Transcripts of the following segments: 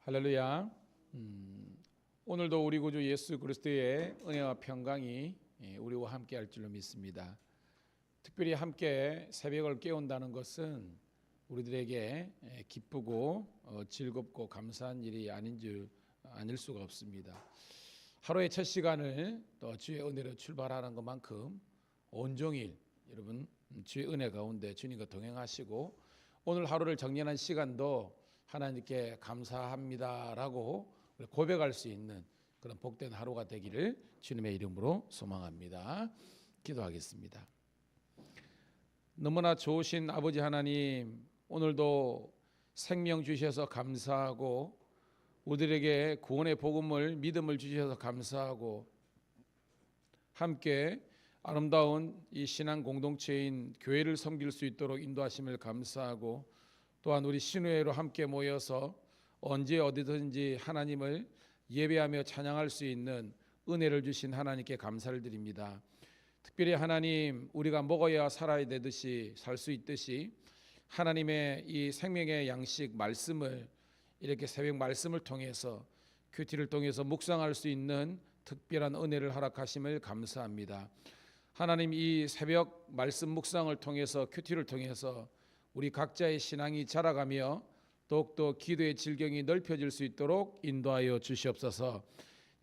할렐루야. 오늘도 우리 구주 예수 그리스도의 은혜와 평강이 우리와 함께 할 줄로 믿습니다. 특별히 함께 새벽을 깨운다는 것은 우리들에게 기쁘고 즐겁고 감사한 일이 아닐 수가 없습니다. 하루의 첫 시간을 또 주의 은혜로 출발하는 것만큼 온종일 여러분 주의 은혜 가운데 주님과 동행하시고 오늘 하루를 정리하는 시간도 하나님께 감사합니다라고 고백할 수 있는 그런 복된 하루가 되기를 주님의 이름으로 소망합니다. 기도하겠습니다. 너무나 좋으신 아버지 하나님, 오늘도 생명 주셔서 감사하고 우리들에게 구원의 복음을 믿음을 주셔서 감사하고 함께 아름다운 이 신앙 공동체인 교회를 섬길 수 있도록 인도하심을 감사하고 또한 우리 신우회로 함께 모여서 언제 어디든지 하나님을 예배하며 찬양할 수 있는 은혜를 주신 하나님께 감사를 드립니다. 특별히 하나님, 우리가 먹어야 살아야 되듯이 살 수 있듯이 하나님의 이 생명의 양식 말씀을 이렇게 새벽 말씀을 통해서 큐티를 통해서 묵상할 수 있는 특별한 은혜를 허락하심을 감사합니다. 하나님, 이 새벽 말씀 묵상을 통해서 큐티를 통해서 우리 각자의 신앙이 자라가며 더욱더 기도의 질경이 넓혀질 수 있도록 인도하여 주시옵소서.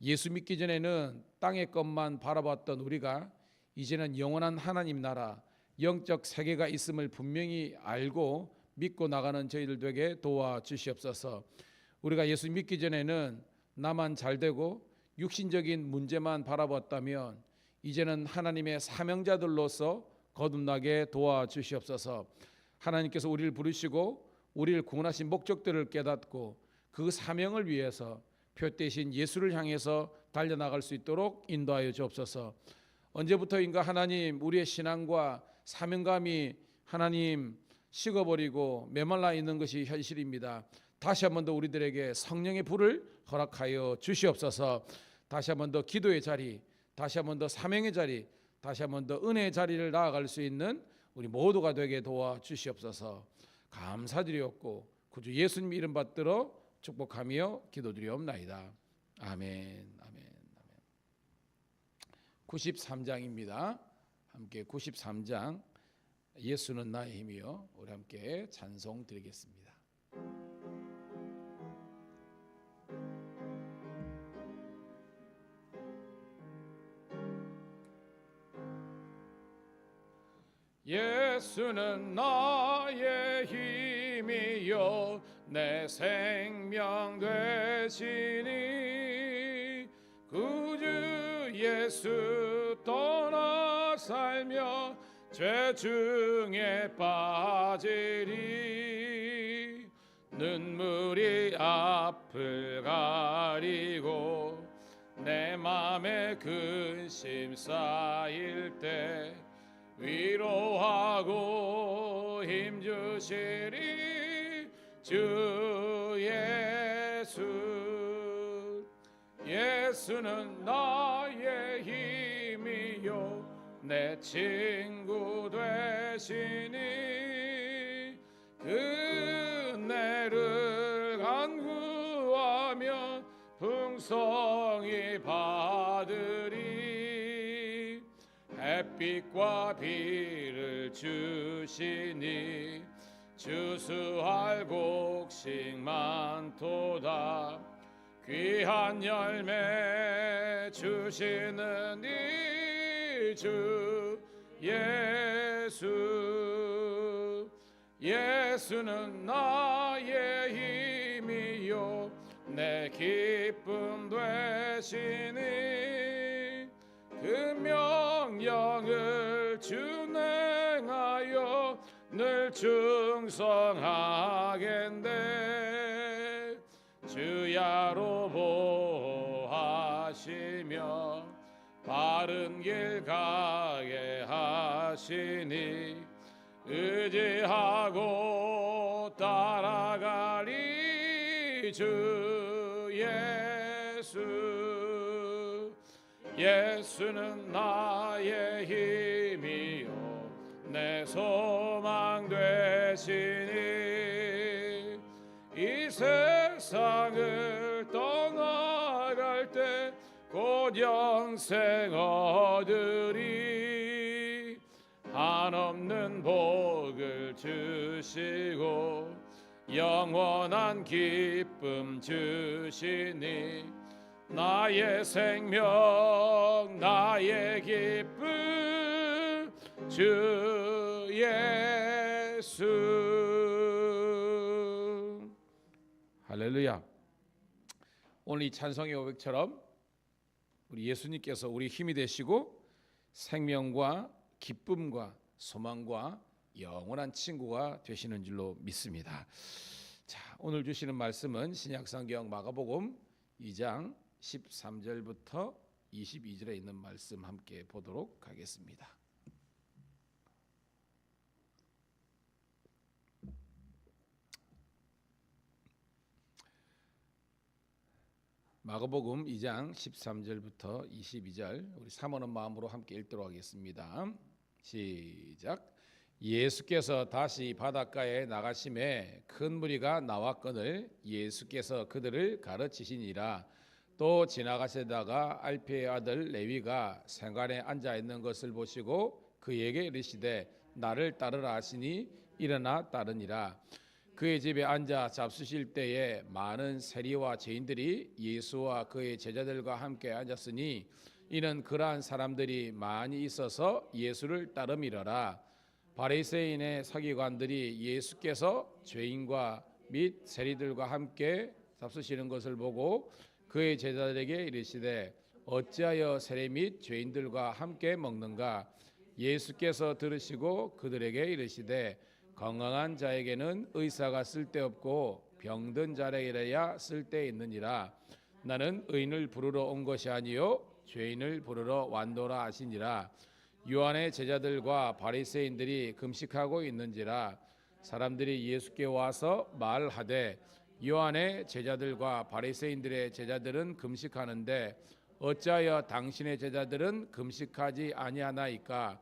예수 믿기 전에는 땅의 것만 바라봤던 우리가 이제는 영원한 하나님 나라, 영적 세계가 있음을 분명히 알고 믿고 나가는 저희들 되게 도와주시옵소서. 우리가 예수 믿기 전에는 나만 잘되고 육신적인 문제만 바라봤다면 이제는 하나님의 사명자들로서 거듭나게 도와주시옵소서. 하나님께서 우리를 부르시고 우리를 구원하신 목적들을 깨닫고 그 사명을 위해서 표대신 예수를 향해서 달려나갈 수 있도록 인도하여 주옵소서. 언제부터인가 하나님, 우리의 신앙과 사명감이 하나님 식어버리고 메말라 있는 것이 현실입니다. 다시 한 번 더 우리들에게 성령의 불을 허락하여 주시옵소서. 다시 한 번 더 기도의 자리, 다시 한 번 더 사명의 자리, 다시 한 번 더 은혜의 자리를 나아갈 수 있는 우리 모두가 되게 도와주시옵소서. 감사드리옵고 구주 예수님 이름 받들어 축복하며 기도드리옵나이다. 아멘. 아멘. 93장입니다. 함께 93장 예수는 나의 힘이요, 우리 함께 찬송 드리겠습니다. 예수는 나의 힘이요 내 생명 되시니 구주 예수 떠나 살며 죄 중에 빠지리 눈물이 앞을 가리고 내 맘에 근심 쌓일 때 위로하고 힘주시리 주 예수. 예수는 나의 힘이요 내 친구 되시니 은혜를 간구하며 풍성히 받으리 햇빛과 비를 주시니 주수할 곡식 많도다 귀한 열매 주시는 이 주 예수. 예수는 나의 힘이요 내 기쁨 되시니 그 명령을 준행하여 늘 충성하겠네 주야로 보호하시며 바른 길 가게 하시니 의지하고 따라가리 주 예수. 예수는 나의 힘이요 내 소망 되시니 이 세상 세상을 떠나갈 때 곧 영생 얻으리. 한없는 복을 주시고 영원한 기쁨 주시니 나의 생명 나의 기쁨 주 예수. 할렐루야. 오늘 이 찬송의 고백처럼 우리 예수님께서 우리 힘이 되시고 생명과 기쁨과 소망과 영원한 친구가 되시는 줄로 믿습니다. 자, 오늘 주시는 말씀은 신약성경 마가복음 2장 13절부터 22절에 있는 말씀 함께 보도록 하겠습니다. 마가복음 2장 13절부터 22절 우리 사모하는 마음으로 함께 읽도록 하겠습니다. 시작. 예수께서 다시 바닷가에 나가심에 큰 무리가 나왔거늘 예수께서 그들을 가르치시니라. 또 지나가시다가 알페의 아들 레위가 생관에 앉아 있는 것을 보시고 그에게 이르시되 나를 따르라 하시니 일어나 따르니라. 그의 집에 앉아 잡수실 때에 많은 세리와 죄인들이 예수와 그의 제자들과 함께 앉았으니 이는 그러한 사람들이 많이 있어서 예수를 따름이러라. 바리새인의 서기관들이 예수께서 죄인과 및 세리들과 함께 잡수시는 것을 보고 그의 제자들에게 이르시되 어찌하여 세리 및 죄인들과 함께 먹는가. 예수께서 들으시고 그들에게 이르시되 건강한 자에게는 의사가 쓸데없고 병든 자에게야 쓸데있느니라. 나는 의인을 부르러 온 것이 아니요 죄인을 부르러 왔노라 하시니라. 요한의 제자들과 바리새인들이 금식하고 있는지라. 사람들이 예수께 와서 말하되 요한의 제자들과 바리새인들의 제자들은 금식하는데 어찌하여 당신의 제자들은 금식하지 아니하나이까.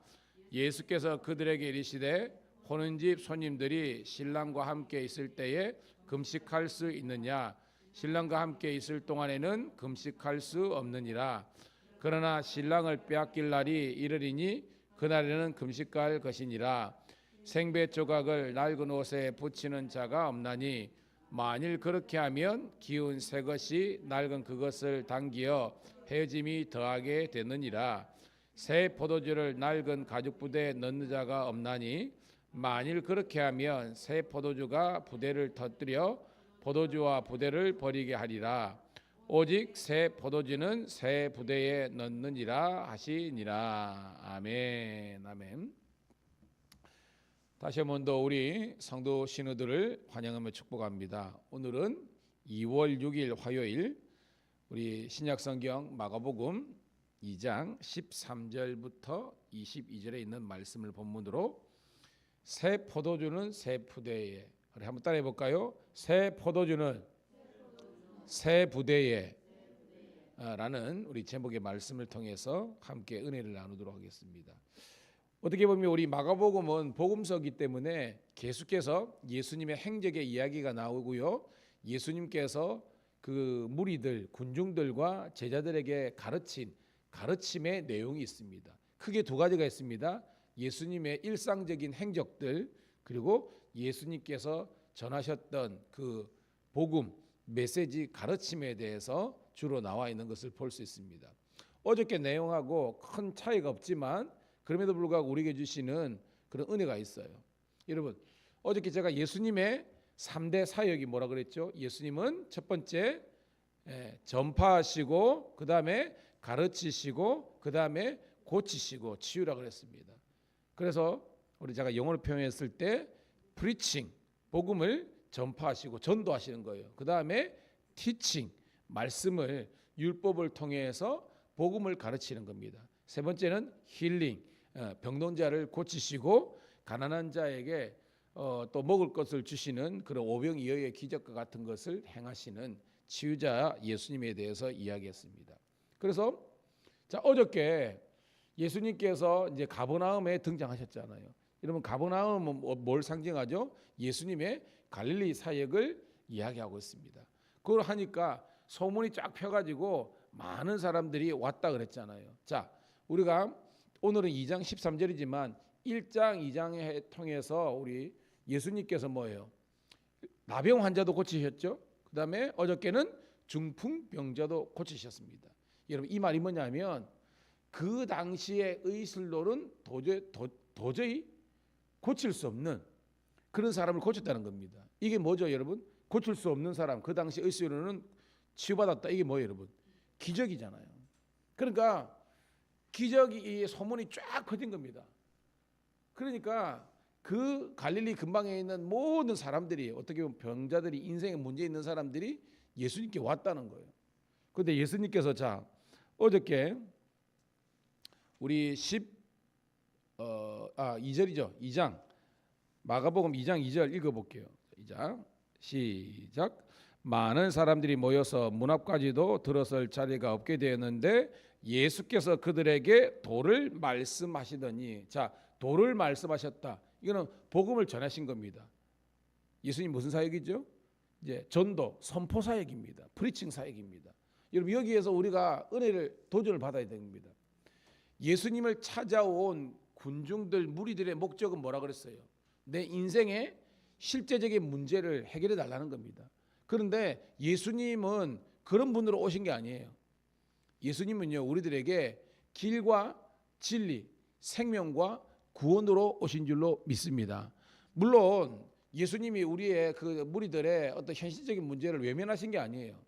예수께서 그들에게 이르시되 오는 집 손님들이 신랑과 함께 있을 때에 금식할 수 있느냐. 신랑과 함께 있을 동안에는 금식할 수 없느니라. 그러나 신랑을 빼앗길 날이 이르리니 그날에는 금식할 것이니라. 생배 조각을 낡은 옷에 붙이는 자가 없나니 만일 그렇게 하면 기운 새 것이 낡은 그것을 당기어 헤어짐이 더하게 되느니라. 새 포도주를 낡은 가죽 부대에 넣는 자가 없나니 만일 그렇게 하면 새 포도주가 부대를 터뜨려 포도주와 부대를 버리게 하리라. 오직 새 포도주는 새 부대에 넣느니라 하시니라. 아멘. 아멘. 다시 한 번 더 우리 성도 신우들을 환영하며 축복합니다. 오늘은 2월 6일 화요일 우리 신약성경 마가복음 2장 13절부터 22절에 있는 말씀을 본문으로 새 포도주는 새 부대에, 우리 한번 따라해 볼까요? 새 포도주는 새 부대에 라는 우리 제목의 말씀을 통해서 함께 은혜를 나누도록 하겠습니다. 어떻게 보면 우리 마가복음은 복음서이기 때문에 계속해서 예수님의 행적의 이야기가 나오고요. 예수님께서 그 무리들, 군중들과 제자들에게 가르침의 내용이 있습니다. 크게 두 가지가 있습니다. 예수님의 일상적인 행적들, 그리고 예수님께서 전하셨던 그 복음, 메시지, 가르침에 대해서 주로 나와 있는 것을 볼 수 있습니다. 어저께 내용하고 큰 차이가 없지만 그럼에도 불구하고 우리에게 주시는 그런 은혜가 있어요. 여러분, 어저께 제가 예수님의 3대 사역이 뭐라 그랬죠? 예수님은 첫 번째 전파하시고, 그 다음에 가르치시고, 그 다음에 고치시고 치유라 그랬습니다. 그래서 우리 제가 영어로 표현했을 때 preaching, 복음을 전파하시고 전도하시는 거예요. 그 다음에 teaching, 말씀을 율법을 통해서 복음을 가르치는 겁니다. 세 번째는 healing, 병든 자를 고치시고 가난한 자에게 또 먹을 것을 주시는 그런 오병이어의 기적과 같은 것을 행하시는 치유자 예수님에 대해서 이야기했습니다. 그래서 자, 어저께 예수님께서 이제 가버나움에 등장하셨잖아요. 여러분, 가버나움은 뭘 상징하죠? 예수님의 갈릴리 사역을 이야기하고 있습니다. 그걸 하니까 소문이 쫙 펴가지고 많은 사람들이 왔다 그랬잖아요. 자, 우리가 오늘은 2장 13절이지만 1장 2장에 통해서 우리 예수님께서 뭐예요? 나병 환자도 고치셨죠. 그 다음에 어저께는 중풍병자도 고치셨습니다. 여러분 이 말이 뭐냐면 그 당시의 의술로는 도저히 고칠 수 없는 그런 사람을 고쳤다는 겁니다. 이게 뭐죠 여러분? 고칠 수 없는 사람, 그 당시 의술로는 치유받았다. 이게 뭐예요 여러분? 기적이잖아요. 그러니까 기적이 이 소문이 쫙 퍼진 겁니다. 그러니까 그 갈릴리 근방에 있는 모든 사람들이 어떻게 보면 병자들이 인생에 문제 있는 사람들이 예수님께 왔다는 거예요. 그런데 예수님께서 자 어저께 우리 2절이죠. 2장 마가복음 2장 2절 읽어볼게요. 2장 시작. 많은 사람들이 모여서 문 앞까지도 들어설 자리가 없게 되었는데 예수께서 그들에게 도를 말씀하시더니 자 도를 말씀하셨다. 이거는 복음을 전하신 겁니다. 예수님 무슨 사역이죠? 이제 전도, 선포 사역입니다. 프리칭 사역입니다. 여러분 여기에서 우리가 은혜를 도전을 받아야 됩니다. 예수님을 찾아온 군중들 무리들의 목적은 뭐라 그랬어요? 내 인생의 실제적인 문제를 해결해 달라는 겁니다. 그런데 예수님은 그런 분으로 오신 게 아니에요. 예수님은요 우리들에게 길과 진리, 생명과 구원으로 오신 줄로 믿습니다. 물론 예수님이 우리의 그 무리들의 어떤 현실적인 문제를 외면하신 게 아니에요.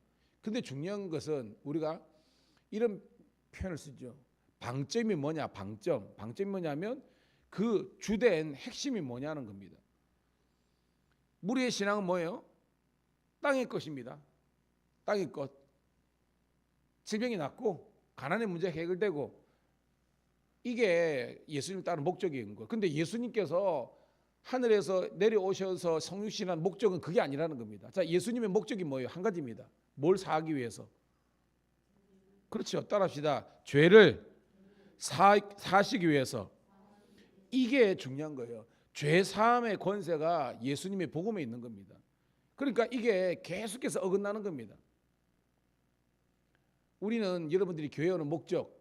근데 중요한 것은 우리가 이런 표현을 쓰죠. 방점이 뭐냐? 방점이 뭐냐면 그 주된 핵심이 뭐냐는 겁니다. 무리의 신앙은 뭐예요? 땅의 것입니다. 땅의 것. 질병이 낫고 가난의 문제가 해결되고 이게 예수님 따른 목적인 거예요. 근데 예수님께서 하늘에서 내려오셔서 성육신한 목적은 그게 아니라는 겁니다. 자, 예수님의 목적이 뭐예요? 한 가지입니다. 뭘 사하기 위해서? 그렇죠. 따라합시다. 죄를 사시기 위해서. 이게 중요한 거예요. 죄 사함의 권세가 예수님의 복음에 있는 겁니다. 그러니까 이게 계속해서 어긋나는 겁니다. 우리는 여러분들이 교회 오는 목적,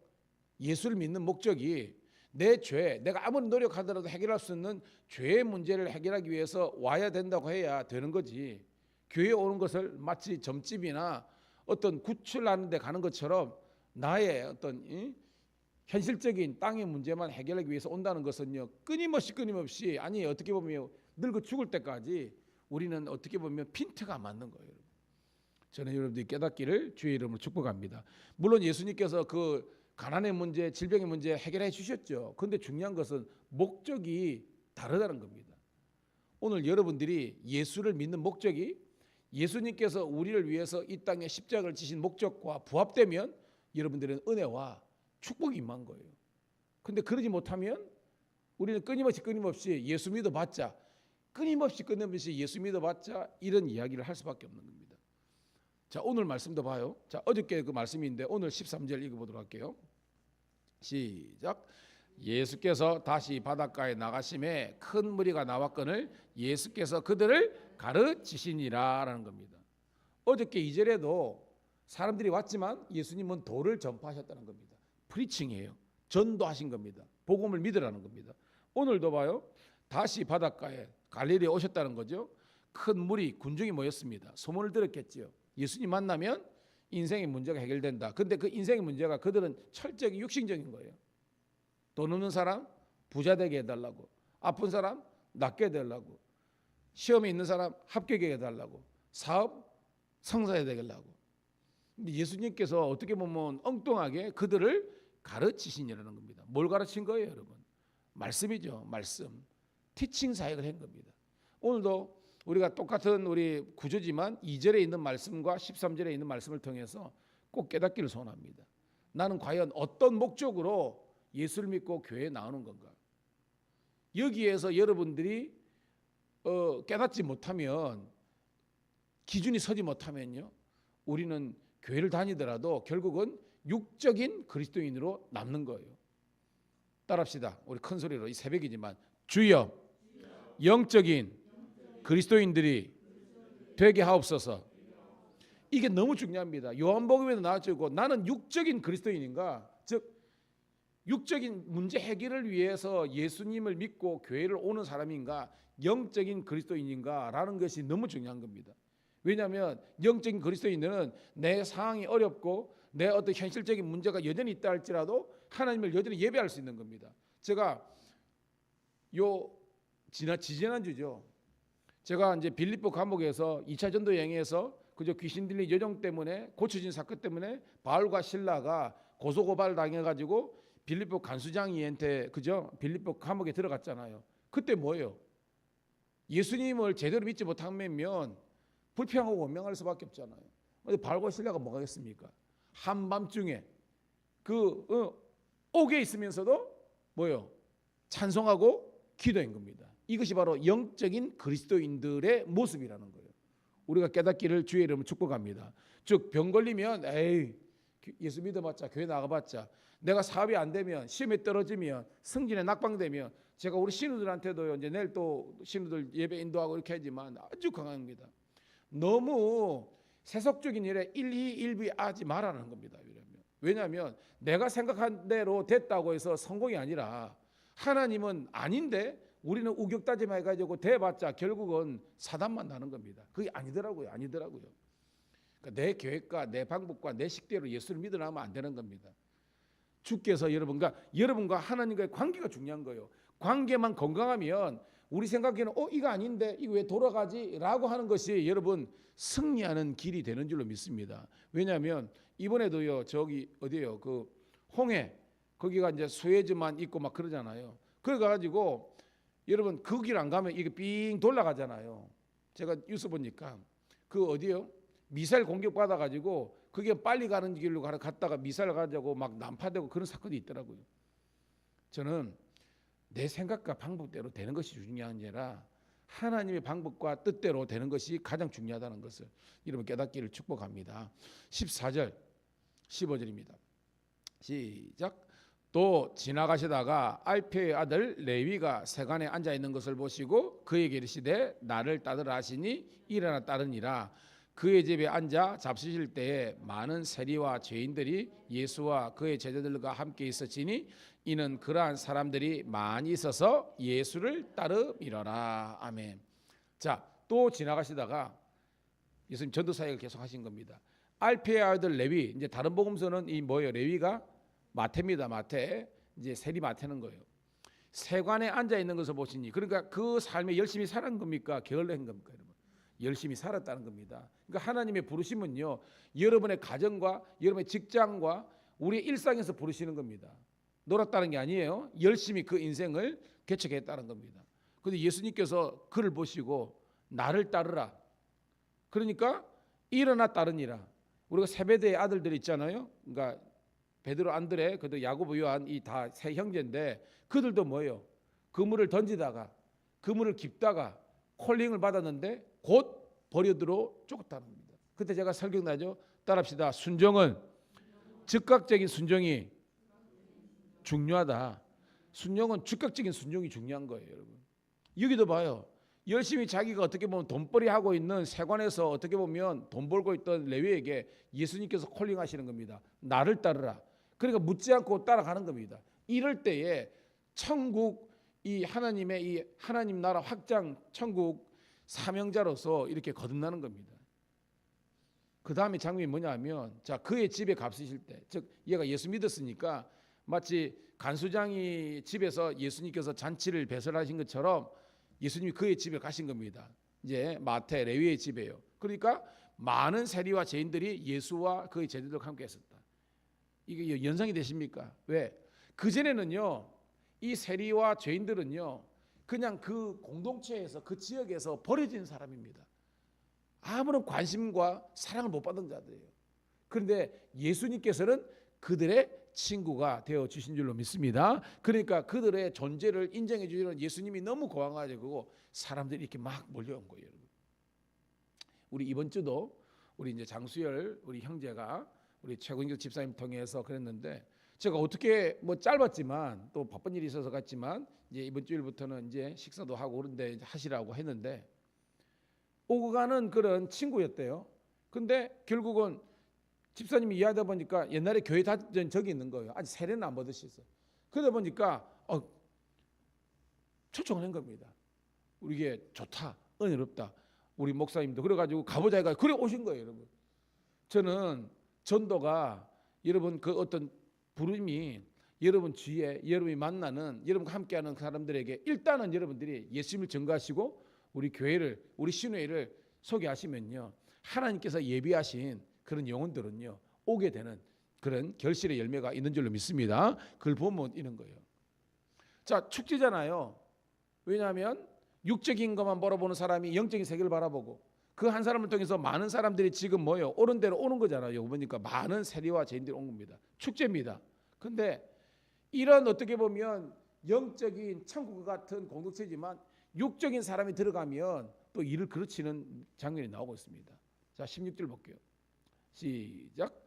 예수를 믿는 목적이 내 죄, 내가 아무리 노력하더라도 해결할 수 없는 죄의 문제를 해결하기 위해서 와야 된다고 해야 되는 거지. 교회에 오는 것을 마치 점집이나 어떤 구출하는 데 가는 것처럼 나의 어떤 현실적인 땅의 문제만 해결하기 위해서 온다는 것은요 끊임없이 아니 어떻게 보면 늙어 죽을 때까지 우리는 어떻게 보면 핀트가 맞는 거예요. 저는 여러분들이 깨닫기를 주의 이름으로 축복합니다. 물론 예수님께서 그 가난의 문제, 질병의 문제 해결해 주셨죠. 그런데 중요한 것은 목적이 다르다는 겁니다. 오늘 여러분들이 예수를 믿는 목적이 예수님께서 우리를 위해서 이 땅에 십자가를 지신 목적과 부합되면 여러분들은 은혜와 축복이 임한 거예요. 근데 그러지 못하면 우리는 끊임없이 예수 믿어봤자 예수 믿어봤자 이런 이야기를 할 수밖에 없는 겁니다. 자, 오늘 말씀도 봐요. 자, 어저께 그 말씀인데 오늘 13절 읽어보도록 할게요. 시작. 예수께서 다시 바닷가에 나가심에 큰 무리가 나왔거늘 예수께서 그들을 가르치시니라 라는 겁니다. 어저께 2절에도 사람들이 왔지만 예수님은 도를 전파하셨다는 겁니다. 프리칭이에요. 전도하신 겁니다. 복음을 믿으라는 겁니다. 오늘도 봐요. 다시 바닷가에 갈릴리에 오셨다는 거죠. 큰 무리 군중이 모였습니다. 소문을 들었겠지요. 예수님 만나면 인생의 문제가 해결된다. 근데 그 인생의 문제가 그들은 철저하게 육신적인 거예요. 돈 없는 사람 부자 되게 해달라고, 아픈 사람 낫게 해달라고, 시험에 있는 사람 합격하게 해달라고, 사업 성사해야 되겠다고. 근데 예수님께서 어떻게 보면 엉뚱하게 그들을 가르치시냐는 겁니다. 뭘 가르친 거예요 여러분? 말씀이죠. 말씀. 티칭 사역을 한 겁니다. 오늘도 우리가 똑같은 우리 구조지만 2절에 있는 말씀과 13절에 있는 말씀을 통해서 꼭 깨닫기를 소원합니다. 나는 과연 어떤 목적으로 예수를 믿고 교회에 나오는 건가? 여기에서 여러분들이 깨닫지 못하면, 기준이 서지 못하면요, 우리는 교회를 다니더라도 결국은 육적인 그리스도인으로 남는 거예요. 따라합시다. 우리 큰 소리로, 이 새벽이지만 주여 영적인 그리스도인들이 되게 하옵소서. 이게 너무 중요합니다. 요한복음에도 나왔고 나는 육적인 그리스도인인가, 즉 육적인 문제 해결을 위해서 예수님을 믿고 교회를 오는 사람인가, 영적인 그리스도인인가라는 것이 너무 중요한 겁니다. 왜냐하면 영적인 그리스도인들은 내 상황이 어렵고 내 어떤 현실적인 문제가 여전히 있다 할지라도 하나님을 여전히 예배할 수 있는 겁니다. 제가 지지난주죠. 제가 이제 빌립보 감옥에서 2차 전도 여행에서 그저 귀신 들린 여정 때문에, 고쳐진 사건 때문에 바울과 실라가 고소 고발 당해가지고 빌립보 간수장이한테 그죠, 빌립보 감옥에 들어갔잖아요. 그때 뭐예요? 예수님을 제대로 믿지 못하면 불평하고 원망할 수밖에 없잖아요. 근데 바울과 실라가 뭐가 겠습니까? 한밤중에 옥에 있으면서도 뭐요? 찬송하고 기도한 겁니다. 이것이 바로 영적인 그리스도인들의 모습이라는 거예요. 우리가 깨닫기를 주의 이름으로 축복합니다. 즉 병 걸리면 에이 예수 믿어봤자, 교회 나가봤자, 내가 사업이 안 되면, 시험에 떨어지면, 승진에 낙방되면, 제가 우리 신우들한테도 이제 내일 또 신우들 예배 인도하고 이렇게 하지만 아주 강합니다. 너무 세속적인 일에 일희일비하지 말라는 겁니다. 왜냐하면 내가 생각한 대로 됐다고 해서 성공이 아니라, 하나님은 아닌데 우리는 우격다짐 해가지고 돼봤자 결국은 사단만 나는 겁니다. 그게 아니더라고요. 그러니까 내 계획과 내 방법과 내 식대로 예수를 믿어나면 안 되는 겁니다. 주께서 여러분과 하나님과의 관계가 중요한 거예요. 관계만 건강하면 우리 생각에는 이거 아닌데 이거 왜 돌아가지? 라고 하는 것이 여러분 승리하는 길이 되는 줄로 믿습니다. 왜냐하면 이번에도요, 저기 어디예요? 그 홍해 거기가 이제 수에즈만 있고 막 그러잖아요. 그래가지고 여러분 그 길 안 가면 이게 삥 돌아가잖아요. 제가 뉴스 보니까 그 어디요? 미사일 공격 받아가지고 그게 빨리 가는 길로 갔다가 미사일 가자고 막 난파되고 그런 사건이 있더라고요. 저는 내 생각과 방법대로 되는 것이 중요한 게 아니라 하나님의 방법과 뜻대로 되는 것이 가장 중요하다는 것을 여러분 깨닫기를 축복합니다. 14절 15절입니다. 시작. 또 지나가시다가 알페의 아들 레위가 세관에 앉아 있는 것을 보시고 그에게 이르시되 나를 따르라 하시니 일어나 따르니라. 그의 집에 앉아 잡수실 때에 많은 세리와 죄인들이 예수와 그의 제자들과 함께 있었지니 이는 그러한 사람들이 많이 있어서 예수를 따름이러라. 아멘. 자, 또 지나가시다가 예수님 전도 사역을 계속 하신 겁니다. 알페의 아들 레위, 이제 다른 복음서는 이 뭐예요? 레위가 마태입니다. 마태. 이제 세리 마태는 거예요. 세관에 앉아 있는 것을 보시니, 그러니까 그 삶에 열심히 살은 겁니까? 게을른 겁니까? 여러분, 열심히 살았다는 겁니다. 그러니까 하나님의 부르심은요, 여러분의 가정과 여러분의 직장과 우리의 일상에서 부르시는 겁니다. 놀았다는 게 아니에요. 열심히 그 인생을 개척했다는 겁니다. 그런데 예수님께서 그를 보시고 나를 따르라. 그러니까 일어나 따르니라. 우리가 세베대의 아들들 있잖아요. 그러니까 베드로, 안드레, 그도 야고보, 요한, 이 다 세 형제인데 그들도 뭐예요? 그물을 던지다가 그물을 깁다가 콜링을 받았는데 곧 버려두러 쫓았다는 겁니다. 그때 제가 설교나죠? 따라합시다. 순종은 즉각적인 순종이 중요하다. 순종은 즉각적인 순종이 중요한 거예요, 여러분. 여기도 봐요. 열심히 자기가 어떻게 보면 돈벌이 하고 있는 세관에서 어떻게 보면 돈 벌고 있던 레위에게 예수님께서 콜링하시는 겁니다. 나를 따르라. 그러니까 묻지 않고 따라가는 겁니다. 이럴 때에 천국, 이 하나님의 이 하나님 나라 확장 천국 사명자로서 이렇게 거듭나는 겁니다. 그 다음에 장면이 뭐냐면, 자, 그의 집에 값으실 때, 즉 얘가 예수 믿었으니까 마치 간수장이 집에서 예수님께서 잔치를 배설하신 것처럼 예수님이 그의 집에 가신 겁니다. 이제 마태 레위의 집에요. 그러니까 많은 세리와 죄인들이 예수와 그의 제자들과 함께 했었다. 이게 연상이 되십니까? 왜? 그전에는요, 이 세리와 죄인들은요, 그냥 그 공동체에서, 그 지역에서 버려진 사람입니다. 아무런 관심과 사랑을 못 받은 자들이에요. 그런데 예수님께서는 그들의 친구가 되어 주신 줄로 믿습니다. 그러니까 그들의 존재를 인정해 주시는 예수님이 너무 고마워가지고 사람들이 이렇게 막 몰려온 거예요. 여러분. 우리 이번 주도 우리 이제 장수열 우리 형제가 우리 최근교 집사님 통해서 그랬는데, 제가 어떻게 뭐 짧았지만 또 바쁜 일이 있어서 갔지만 이제 이번 주일부터는 이제 식사도 하고 그런데 하시라고 했는데 오고 가는 그런 친구였대요. 근데 결국은 집사님이 이해하다 보니까 옛날에 교회 다니던 적이 있는 거예요. 아직 세례는 안 받으셨어. 그러다 보니까 초청을 한 겁니다. 우리게 좋다, 은혜롭다. 우리 목사님도 그래가지고 가보자 해가지고 그래 오신 거예요, 여러분. 저는 전도가 여러분 그 어떤 부름이 여러분 주위에 여러분이 만나는 여러분과 함께하는 사람들에게 일단은 여러분들이 예수님을 전가하시고 우리 교회를 우리 신회를 소개하시면요, 하나님께서 예비하신 그런 영혼들은요 오게 되는 그런 결실의 열매가 있는 줄로 믿습니다. 그걸 보면 이런 거예요. 자, 축제잖아요. 왜냐하면 육적인 것만 바라보는 사람이 영적인 세계를 바라보고 그 한 사람을 통해서 많은 사람들이 지금 뭐요? 오는 대로 오는 거잖아요. 보니까 많은 세리와 죄인들이 온 겁니다. 축제입니다. 근데 이런 어떻게 보면 영적인 천국 같은 공동체지만 육적인 사람이 들어가면 또 이를 그르치는 장면이 나오고 있습니다. 자, 16절 볼게요. 시작.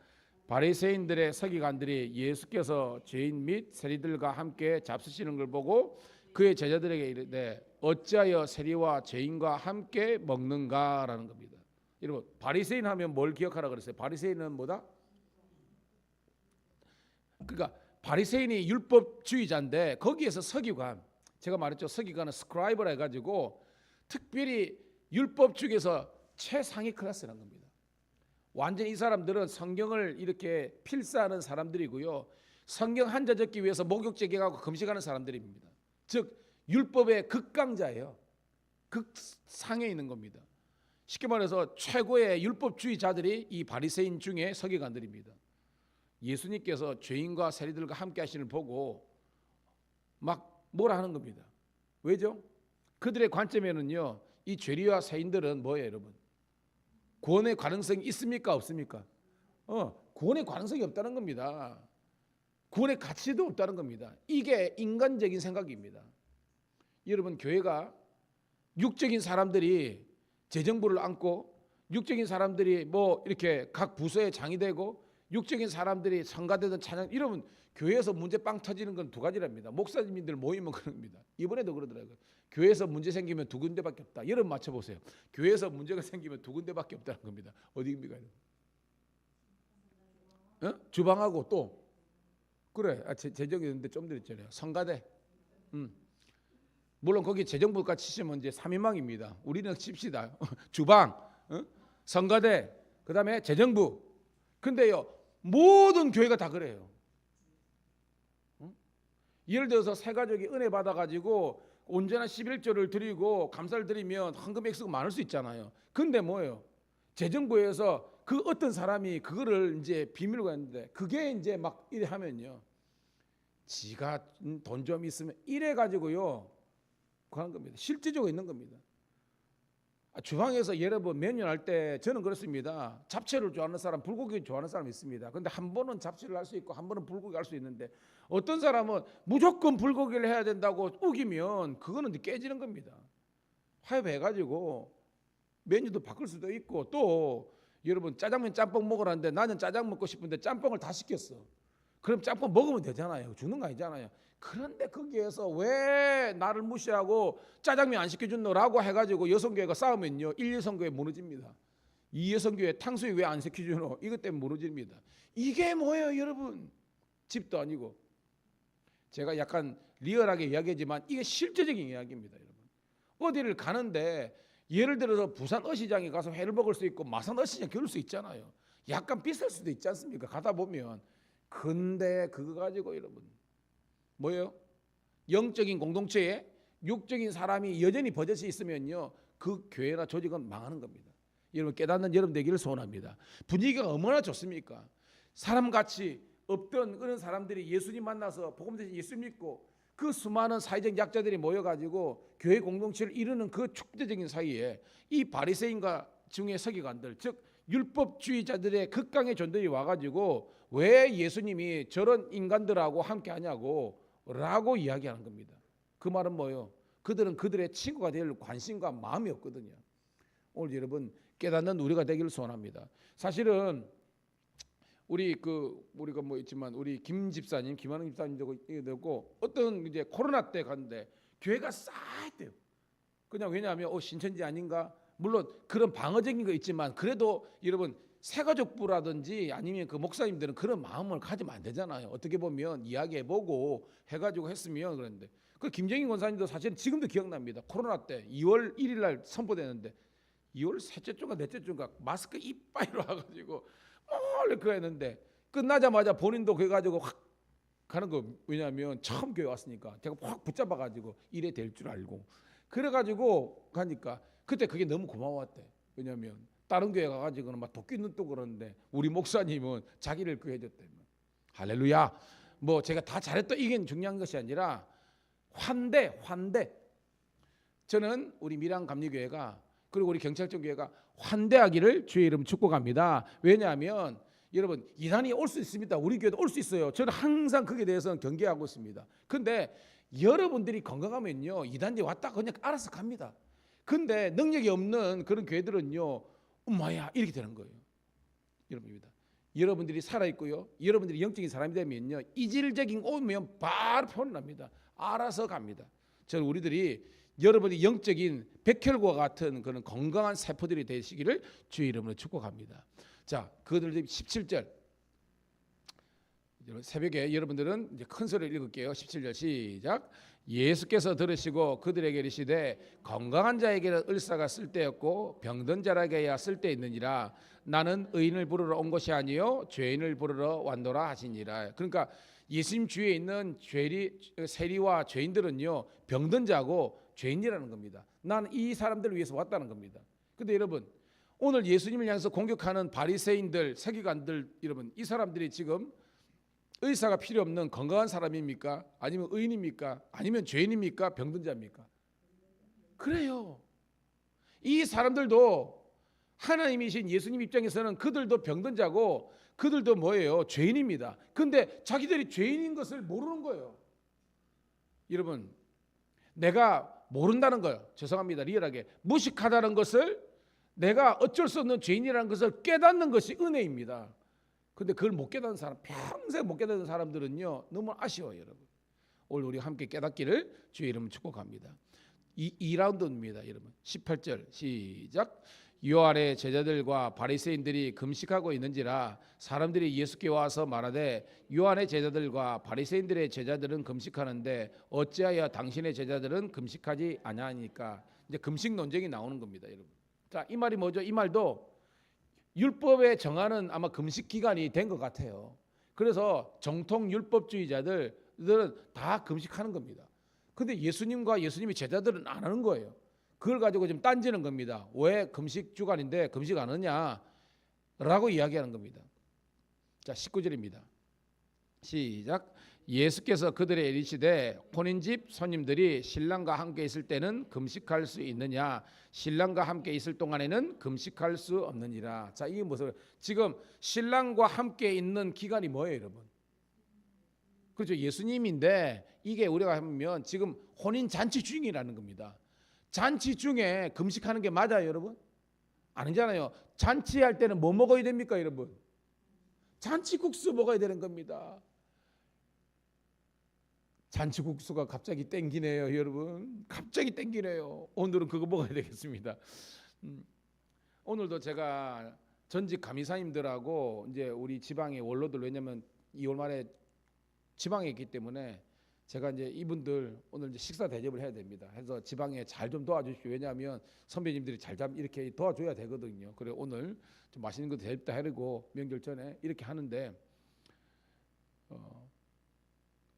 바리새인들의 서기관들이 예수께서 죄인 및 세리들과 함께 잡수시는 걸 보고 그의 제자들에게 이르되 어찌하여 세리와 죄인과 함께 먹는가라는 겁니다. 여러분, 바리새인 하면 뭘 기억하라 그랬어요? 바리새인은 뭐다? 그러니까 바리새인이 율법주의자인데 거기에서 서기관, 제가 말했죠. 서기관은 스크라이버라 해가지고 특별히 율법 중에서 최상위 클래스라는 겁니다. 완전히 이 사람들은 성경을 이렇게 필사하는 사람들이고요. 성경 한자 적기 위해서 목욕제기하고 금식하는 사람들입니다. 즉 율법의 극강자예요. 극상에 있는 겁니다. 쉽게 말해서 최고의 율법주의자들이 이 바리새인 중에 서기관들입니다. 예수님께서 죄인과 세리들과 함께 하시는 걸 보고 막 뭐라 하는 겁니다. 왜죠? 그들의 관점에는요, 이 죄리와 세인들은 뭐예요, 여러분? 구원의 가능성이 있습니까, 없습니까? 구원의 가능성이 없다는 겁니다. 구원의 가치도 없다는 겁니다. 이게 인간적인 생각입니다. 여러분, 교회가 육적인 사람들이 재정부를 안고 육적인 사람들이 뭐 이렇게 각 부서의 장이 되고 육적인 사람들이 성가되던 찬양, 여러분 교회에서 문제 빵 터지는 건 두 가지랍니다. 목사님들 모이면 그럽니다. 이번에도 그러더라고요. 교회에서 문제 생기면 두 군데밖에 없다. 여러분 맞춰보세요. 교회에서 문제가 생기면 두 군데밖에 없다는 겁니다. 어디입니까? 주방하고 또 그래, 재정이 있는데 좀 드렸잖아요. 성가대. 물론 거기 재정부가 치시면 이제 3인방입니다. 우리는 칩시다. 주방, 성가대, 그 다음에 재정부. 근데요, 모든 교회가 다 그래요. 예를 들어서 세 가족이 은혜 받아가지고 언제나 11조를 드리고 감사를 드리면 헌금 액수가 많을 수 있잖아요. 근데 뭐예요? 재정부에서 그 어떤 사람이 그거를 이제 비밀로 했는데 그게 이제 막 이래 하면요, 지가 돈 좀 있으면 이래 가지고요 그런 겁니다. 실질적으로 있는 겁니다. 주방에서 예를 들어 메뉴 할 때 저는 그렇습니다. 잡채를 좋아하는 사람, 불고기 좋아하는 사람이 있습니다. 근데 한 번은 잡채를 할 수 있고 한 번은 불고기 할 수 있는데 어떤 사람은 무조건 불고기를 해야 된다고 우기면 그거는 깨지는 겁니다. 화해해가지고 메뉴도 바꿀 수도 있고, 또 여러분 짜장면 짬뽕 먹으라는데 나는 짜장 먹고 싶은데 짬뽕을 다 시켰어. 그럼 짬뽕 먹으면 되잖아요. 주는 거 아니잖아요. 그런데 거기에서 왜 나를 무시하고 짜장면 안 시켜준노라고 해가지고 여성교회가 싸우면요, 1여성교회 무너집니다. 2여성교회 탕수육 왜 안 시켜주노? 이것 때문에 무너집니다. 이게 뭐예요, 여러분? 집도 아니고. 제가 약간 리얼하게 이야기하지만 이게 실제적인 이야기입니다, 여러분. 어디를 가는데 예를 들어서 부산 어시장에 가서 회를 먹을 수 있고 마산 어시장 겨울 수 있잖아요. 약간 비쌀 수도 있지 않습니까? 가다 보면. 근데 그거 가지고 여러분 뭐예요? 영적인 공동체에 육적인 사람이 여전히 버젓이 있으면요, 그 교회나 조직은 망하는 겁니다. 여러분 깨닫는 여러분 되기를 소원합니다. 분위기가 얼마나 좋습니까? 사람같이 없던 그런 사람들이 예수님 만나서 복음 대신 예수 믿고 그 수많은 사회적 약자들이 모여가지고 교회 공동체를 이루는 그 축제적인 사이에 이 바리새인과 중의 서기관들, 즉 율법주의자들의 극강의 존들이 와가지고 왜 예수님이 저런 인간들하고 함께 하냐고 라고 이야기하는 겁니다. 그 말은 뭐예요? 그들은 그들의 친구가 될 관심과 마음이 없거든요. 오늘 여러분 깨닫는 우리가 되기를 소원합니다. 사실은 우리가 뭐 있지만 우리 김 집사님, 김한웅 집사님도 되고 어떤 이제 코로나 때 갔는데 교회가 싸했대요. 그냥 왜냐하면 신천지 아닌가, 물론 그런 방어적인 거 있지만 그래도 여러분 새가족부라든지 아니면 그 목사님들은 그런 마음을 가지면 안 되잖아요. 어떻게 보면 이야기해보고 해가지고 했으면 그랬는데 그 김정인 권사님도 사실은 지금도 기억납니다. 코로나 때 2월 1일 날 선포되는데 2월 셋째 주인가 넷째 주인가 마스크 이빨로 와가지고 몰래 그거 했는데 끝나자마자 본인도 그래가지고 확 가는 거 왜냐하면 처음 교회 왔으니까 제가 확 붙잡아가지고 이래 될 줄 알고 그래가지고 가니까 그때 그게 너무 고마웠대. 왜냐하면 다른 교회 가가지고는 막 도끼 눈뜨고 그러는데 우리 목사님은 자기를 그 해줬대. 할렐루야. 뭐 제가 다 잘했다 이게 중요한 것이 아니라 환대. 저는 우리 밀양 감리교회가 그리고 우리 경찰청 교회가 환대하기를 주의 이름 축복합니다. 왜냐하면 여러분 이단이 올 수 있습니다. 우리 교회도 올 수 있어요. 저는 항상 거기에 대해서는 경계하고 있습니다. 근데 여러분들이 건강하면요 이단이 왔다 그냥 알아서 갑니다. 근데 능력이 없는 그런 교회들은요 엄마야 이렇게 되는 거예요. 여러분입니다. 여러분들이 살아있고요 여러분들이 영적인 사람이 되면요 이질적인 오면 바로 표현합니다. 알아서 갑니다. 저는 우리들이 여러분이 영적인 백혈과 같은 그런 건강한 세포들이 되시기를 주의 이름으로 축복합니다. 자, 그들 17절 새벽에 여러분들은 이제 큰 소리를 읽을게요. 17절 시작. 예수께서 들으시고 그들에게 이르시되 건강한 자에게는 을사가 쓸데없고 병든 자에게야 쓸데있느니라. 나는 의인을 부르러 온 것이 아니요 죄인을 부르러 왔노라 하시니라. 그러니까 예수님 주위에 있는 세리와 죄인들은요 병든 자고 죄인이라는 겁니다. 나는 이 사람들을 위해서 왔다는 겁니다. 근데 여러분 오늘 예수님을 향해서 공격하는 바리새인들, 서기관들 여러분 이 사람들이 지금 의사가 필요 없는 건강한 사람입니까? 아니면 의인입니까? 아니면 죄인입니까? 병든 자입니까? 그래요. 이 사람들도 하나님이신 예수님 입장에서는 그들도 병든 자고 그들도 뭐예요? 죄인입니다. 근데 자기들이 죄인인 것을 모르는 거예요. 여러분 내가 모른다는 거예요. 죄송합니다. 리얼하게 무식하다는 것을 내가 어쩔 수 없는 죄인이라는 것을 깨닫는 것이 은혜입니다. 근데 그걸 못 깨닫는 사람 평생 못 깨닫는 사람들은요 너무 아쉬워요. 여러분 오늘 우리 함께 깨닫기를 주의 이름으로 축복합니다. 2라운드입니다. 여러분 18절 시작. 요한의 제자들과 바리새인들이 금식하고 있는지라 사람들이 예수께 와서 말하되 요한의 제자들과 바리새인들의 제자들은 금식하는데 어찌하여 당신의 제자들은 금식하지 아니하니까. 이제 금식 논쟁이 나오는 겁니다. 여러분 자, 이 말이 뭐죠? 이 말도 율법에 정하는 아마 금식 기간이 된 것 같아요. 그래서 정통 율법주의자들은 다 금식하는 겁니다. 근데 예수님과 예수님의 제자들은 안 하는 거예요. 그걸 가지고 지금 딴지는 겁니다. 왜 금식 주간인데 금식 안 하냐? 라고 이야기하는 겁니다. 자, 19절입니다. 시작. 예수께서 그들의 이르시되 혼인집 손님들이 신랑과 함께 있을 때는 금식할 수 있느냐? 신랑과 함께 있을 동안에는 금식할 수 없느니라. 자, 이게 무슨 지금 신랑과 함께 있는 기간이 뭐예요, 여러분? 그렇죠. 예수님인데 이게 우리가 하면 지금 혼인 잔치 중이라는 겁니다. 잔치 중에 금식하는 게 맞아요, 여러분? 아니잖아요. 잔치할 때는 뭐 먹어야 됩니까, 여러분? 잔치국수 먹어야 되는 겁니다. 잔치국수가 갑자기 땡기네요, 여러분. 갑자기 땡기네요. 오늘은 그거 먹어야 되겠습니다. 오늘도 제가 전직 감리사님들하고 이제 우리 지방의 원로들 왜냐면 2월 말에 지방에 있기 때문에 제가 이제 이분들 오늘 이제 식사 대접을 해야 됩니다. 그래서 지방에 잘 좀 도와주십시오. 왜냐하면 선배님들이 잘 이렇게 도와줘야 되거든요. 그래 오늘 좀 맛있는 거 대접도 하려고 명절 전에 이렇게 하는데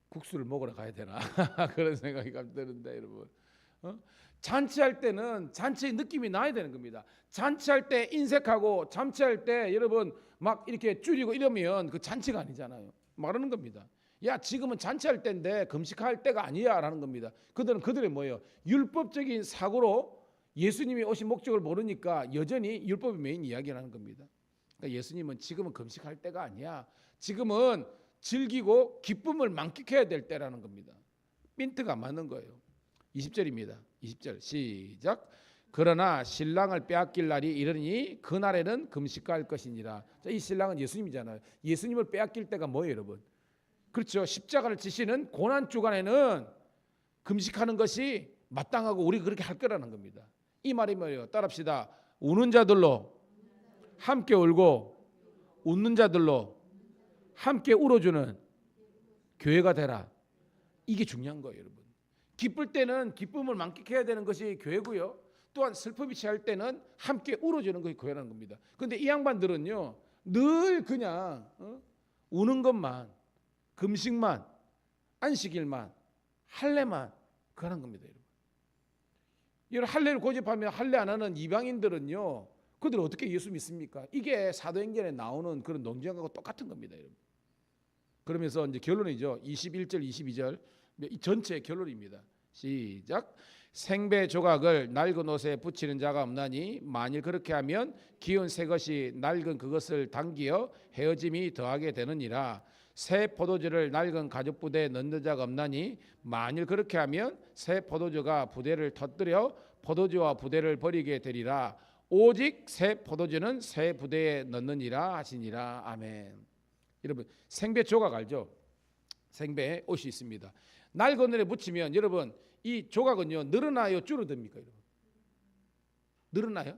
국수를 먹으러 가야 되나 그런 생각이 갑자기 드는데 여러분 잔치할 때는 잔치의 느낌이 나야 되는 겁니다. 잔치할 때 인색하고 잔치할 때 여러분 막 이렇게 줄이고 이러면 그 잔치가 아니잖아요. 말하는 겁니다. 야 지금은 잔치할 때인데 금식할 때가 아니야 라는 겁니다. 그들은 뭐예요? 율법적인 사고로 예수님이 오신 목적을 모르니까 여전히 율법의 메인 이야기를 하는 겁니다. 그러니까 예수님은 지금은 금식할 때가 아니야. 지금은 즐기고 기쁨을 만끽해야 될 때라는 겁니다. 핀트가 안 맞는 거예요. 20절입니다. 20절 시작. 그러나 신랑을 빼앗길 날이 이르니 그날에는 금식할 것이니라. 자, 이 신랑은 예수님이잖아요. 예수님을 빼앗길 때가 뭐예요, 여러분? 그렇죠. 십자가를 지시는 고난 주간에는 금식하는 것이 마땅하고 우리가 그렇게 할 거라는 겁니다. 이 말이 뭐예요? 따라합시다. 우는 자들로 함께 울고 웃는 자들로 함께 울어주는 교회가 되라. 이게 중요한 거예요, 여러분. 기쁠 때는 기쁨을 만끽해야 되는 것이 교회고요. 또한 슬픔이 취할 때는 함께 울어주는 것이 교회라는 겁니다. 그런데 이 양반들은요, 늘 그냥 우는 것만, 금식만, 안식일만, 할례만 그러는 겁니다, 여러분. 이런 할례를 고집하며 할례 안 하는 이방인들은요, 그들 어떻게 예수 믿습니까? 이게 사도행전에 나오는 그런 논쟁하고 똑같은 겁니다, 여러분. 그러면서 이제 결론이죠. 21절, 22절 이 전체의 결론입니다. 시작. 생배 조각을 낡은 옷에 붙이는 자가 없나니 만일 그렇게 하면 기운 새 것이 낡은 그것을 당기어 헤어짐이 더하게 되느니라. 새 포도주를 낡은 가죽 부대에 넣는 자가 없나니 만일 그렇게 하면 새 포도주가 부대를 터뜨려 포도주와 부대를 버리게 되리라. 오직 새 포도주는 새 부대에 넣느니라 하시니라. 아멘. 여러분 생배 조각 알죠? 생배 옷이 있습니다. 낡은 옷에 묻히면 여러분 이 조각은요 늘어나요 줄어듭니까? 여러분 늘어나요?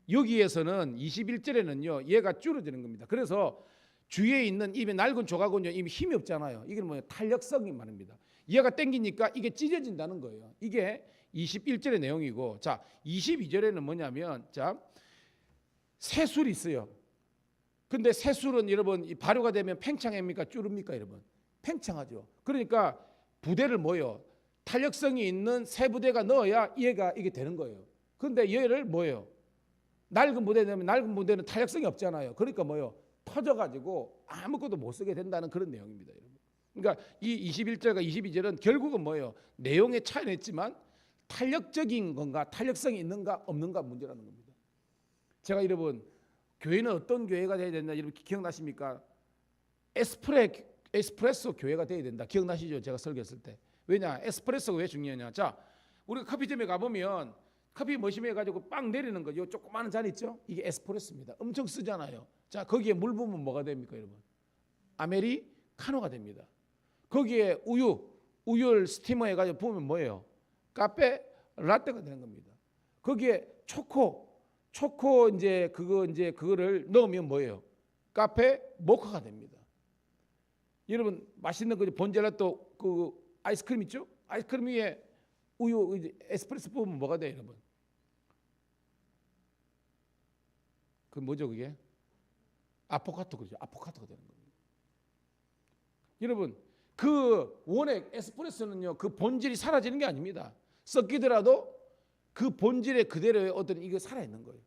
여기에서는 21절에는요 얘가 줄어드는 겁니다. 그래서 주위에 있는 입에 낡은 조각은요 이미 힘이 없잖아요. 이게 뭐예요? 탄력성이 말입니다. 얘가 당기니까 이게 찢어진다는 거예요. 이게 21절의 내용이고, 자 22절에는 뭐냐면 자 새술이 있어요. 근데 새술은 여러분 발효가 되면 팽창합니까? 줄입니까? 여러분 팽창하죠. 그러니까 부대를 뭐예요? 탄력성이 있는 새 부대가 넣어야 얘가 이게 되는 거예요. 근데 얘를 뭐예요? 낡은 부대 되면 낡은 부대는 탄력성이 없잖아요. 그러니까 뭐예요? 터져가지고 아무것도 못 쓰게 된다는 그런 내용입니다, 여러분. 그러니까 이 21절과 22절은 결국은 뭐예요? 내용의 차이는 있지만 탄력적인 건가, 탄력성이 있는가 없는가 문제라는 겁니다. 제가 여러분 교회는 어떤 교회가 돼야 된다 여러분 기억나십니까? 에스프레소 교회가 돼야 된다. 기억나시죠? 제가 설교했을 때. 왜냐? 에스프레소가 왜 중요하냐? 자, 우리가 커피점에 가보면 커피 머신에 해가지고 빵 내리는 거, 요 조그마한 잔 있죠? 이게 에스프레소입니다. 엄청 쓰잖아요. 자, 거기에 물 부으면 뭐가 됩니까, 여러분? 아메리카노가 됩니다. 거기에 우유를 스티머 해가지고 부으면 뭐예요? 카페 라떼가 되는 겁니다. 거기에 초코 그거를 넣으면 뭐예요? 카페 모카가 됩니다. 여러분 맛있는 그 본젤라또 그 아이스크림 있죠? 아이스크림 위에 우유 에스프레소 부으면 뭐가 돼요, 여러분? 그 뭐죠, 그게? 아포카토 그러죠. 아포카토가 되는 겁니다. 여러분 그 원액 에스프레소는요 그 본질이 사라지는 게 아닙니다. 섞이더라도 그 본질의 그대로의 어떤 이거 살아 있는 거예요.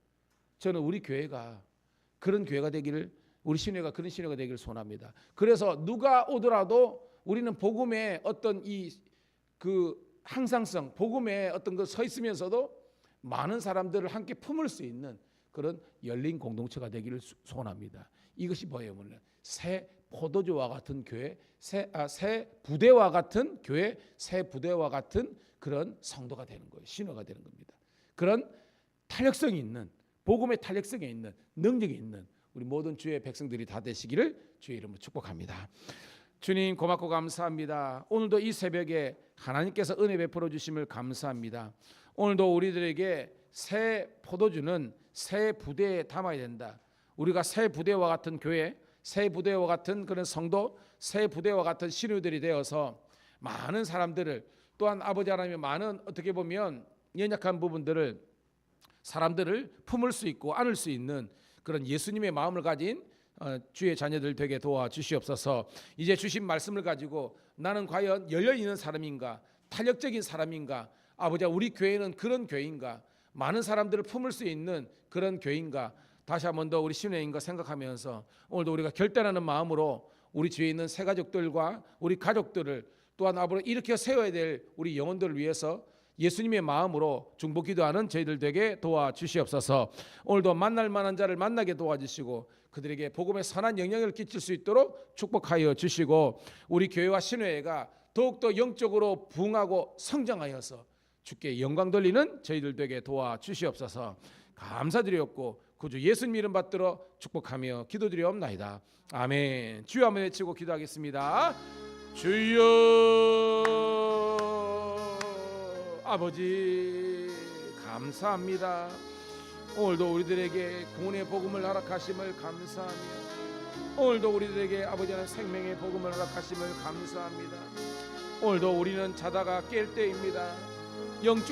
저는 우리 교회가 그런 교회가 되기를, 우리 신회가 그런 신회가 되기를 소원합니다. 그래서 누가 오더라도 우리는 복음의 어떤 그 항상성, 복음의 어떤 그 서 있으면서도 많은 사람들을 함께 품을 수 있는 그런 열린 공동체가 되기를 소원합니다. 이것이 뭐예요? 새 포도주와 같은 교회, 새 부대와 같은 교회, 새 부대와 같은 그런 성도가 되는 거예요. 신화가 되는 겁니다. 그런 탄력성이 있는, 복음의 탄력성이 있는, 능력이 있는 우리 모든 주의 백성들이 다 되시기를 주의 이름으로 축복합니다. 주님 고맙고 감사합니다. 오늘도 이 새벽에 하나님께서 은혜 베풀어 주심을 감사합니다. 오늘도 우리들에게 새 포도주는 새 부대에 담아야 된다. 우리가 새 부대와 같은 교회, 새 부대와 같은 그런 성도, 새 부대와 같은 신우들이 되어서 많은 사람들을, 또한 아버지 하나님의 많은 어떻게 보면 연약한 부분들을 사람들을 품을 수 있고 안을 수 있는 그런 예수님의 마음을 가진 주의 자녀들 되게 도와주시옵소서. 이제 주신 말씀을 가지고 나는 과연 열려있는 사람인가, 탄력적인 사람인가, 아버지 우리 교회는 그런 교회인가, 많은 사람들을 품을 수 있는 그런 교회인가, 다시 한 번 더 우리 신뢰인가 생각하면서 오늘도 우리가 결단하는 마음으로 우리 주위에 있는 새 가족들과 우리 가족들을, 또한 앞으로 일으켜 세워야 될 우리 영혼들을 위해서 예수님의 마음으로 중보 기도하는 저희들 되게 도와주시옵소서. 오늘도 만날 만한 자를 만나게 도와주시고 그들에게 복음의 선한 영향을 끼칠 수 있도록 축복하여 주시고, 우리 교회와 신회가 더욱더 영적으로 부흥하고 성장하여서 주께 영광 돌리는 저희들 되게 도와주시옵소서. 감사드리옵고 구주 예수님 이름 받들어 축복하며 기도드리옵나이다. 아멘. 주여 한번 외치고 기도하겠습니다. 주여. 아버지 감사합니다. 오늘도 우리들에게 구원의 복음을 허락하심을 감사하며 오늘도 우리들에게 아버지 하나님 생명의 복음을 허락하심을 감사합니다. 오늘도 우리는 자다가 깰 때입니다. 영적